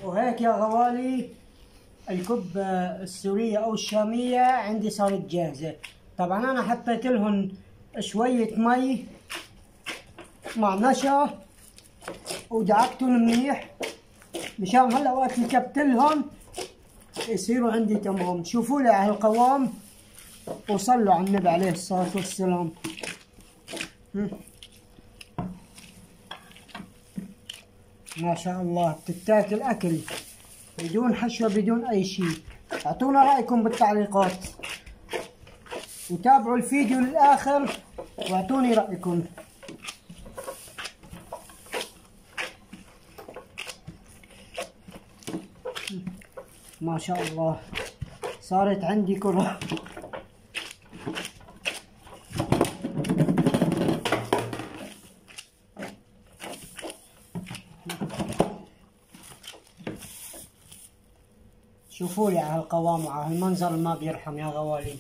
وهيك يا غوالي الكبة السورية أو الشامية عندي صارت جاهزة. طبعا أنا حطيت لهم شوية مي مع نشا ودعكتهم منيح مشان هلا وقت اللي كبتلهم يصيروا عندي تمام. شوفوا لي على القوام وصلوا على النبي عليه الصلاة والسلام. ما شاء الله بتتاكل أكل بدون حشوة بدون أي شيء. أعطونا رأيكم بالتعليقات وتابعوا الفيديو للآخر واعطوني رأيكم. ما شاء الله صارت عندي كرة. شوفوا لي على القوام وعلى المنظر ما بيرحم يا غوالي.